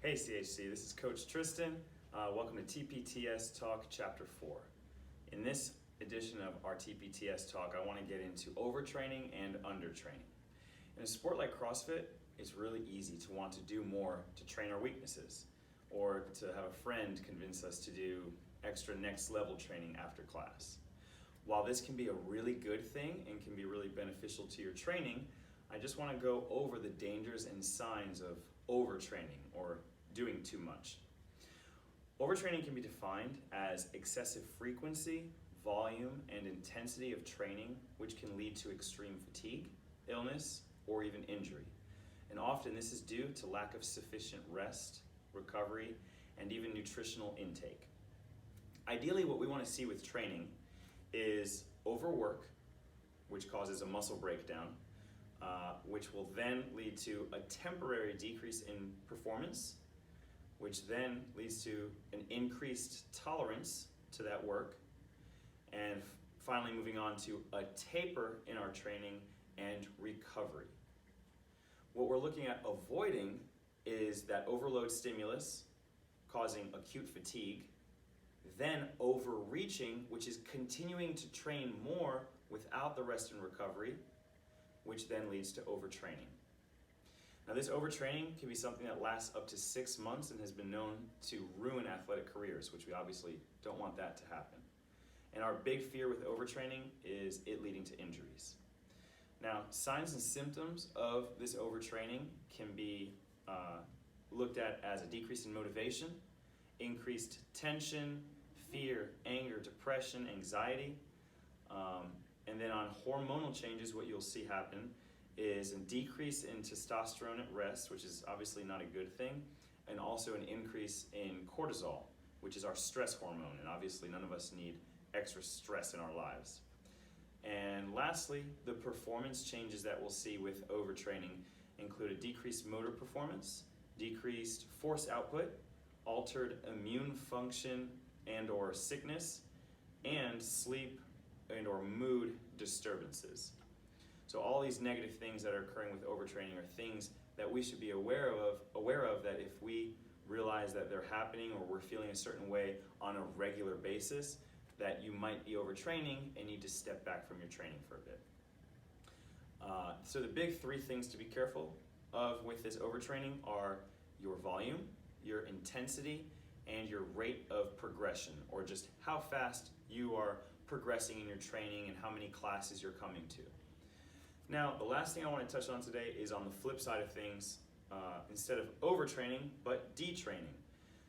Hey CHC, this is Coach Tristan. Welcome to TPTS Talk Chapter 4. In this edition of our TPTS Talk, I want to get into overtraining and undertraining. In a sport like CrossFit, it's really easy to want to do more to train our weaknesses, or to have a friend convince us to do extra next level training after class. While this can be a really good thing and can be really beneficial to your training, I just want to go over the dangers and signs of overtraining or doing too much. Overtraining can be defined as excessive frequency, volume, and intensity of training, which can lead to extreme fatigue, illness, or even injury. And often this is due to lack of sufficient rest, recovery, and even nutritional intake. Ideally, what we want to see with training is overwork, which causes a muscle breakdown, which will then lead to a temporary decrease in performance, which then leads to an increased tolerance to that work, and finally moving on to a taper in our training and recovery. What we're looking at avoiding is that overload stimulus causing acute fatigue, then overreaching, which is continuing to train more without the rest and recovery, which then leads to overtraining. Now, this overtraining can be something that lasts up to 6 months and has been known to ruin athletic careers, which we obviously don't want that to happen. And our big fear with overtraining is it leading to injuries. Now, signs and symptoms of this overtraining can be looked at as a decrease in motivation, increased tension, fear, anger, depression, anxiety. And then on hormonal changes, what you'll see happen is a decrease in testosterone at rest, which is obviously not a good thing, and also an increase in cortisol, which is our stress hormone, and obviously none of us need extra stress in our lives. And lastly, the performance changes that we'll see with overtraining include a decreased motor performance, decreased force output, altered immune function and or sickness, and sleep and or mood disturbances. So all these negative things that are occurring with overtraining are things that we should be aware of that if we realize that they're happening or we're feeling a certain way on a regular basis, that you might be overtraining and need to step back from your training for a bit. So the big 3 things to be careful of with this overtraining are your volume, your intensity, and your rate of progression, or just how fast you are progressing in your training and how many classes you're coming to. Now, the last thing I want to touch on today is on the flip side of things, instead of overtraining, but detraining.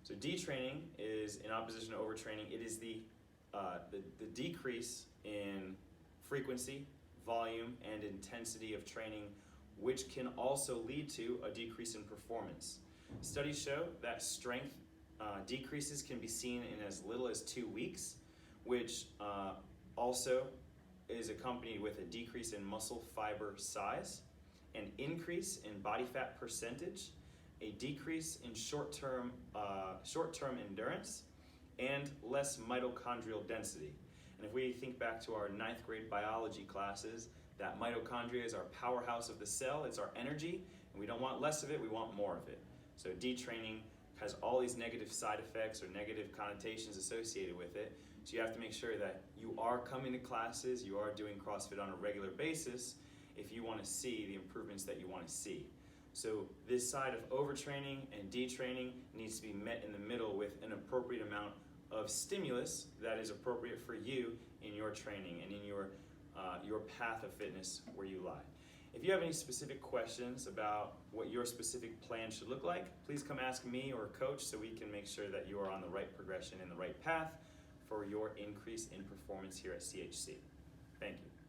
So detraining is in opposition to overtraining. It is the decrease in frequency, volume, and intensity of training, which can also lead to a decrease in performance. Studies show that strength decreases can be seen in as little as 2 weeks, which also is accompanied with a decrease in muscle fiber size, an increase in body fat percentage, a decrease in short-term endurance, and less mitochondrial density. And if we think back to our 9th grade biology classes, that mitochondria is our powerhouse of the cell, it's our energy, and we don't want less of it, we want more of it. So detraining has all these negative side effects or negative connotations associated with it. So you have to make sure that you are coming to classes, you are doing CrossFit on a regular basis if you want to see the improvements that you want to see. So this side of overtraining and detraining needs to be met in the middle with an appropriate amount of stimulus that is appropriate for you in your training and in your path of fitness where you lie. If you have any specific questions about what your specific plan should look like, please come ask me or coach so we can make sure that you are on the right progression and the right path for your increase in performance here at CHC. Thank you.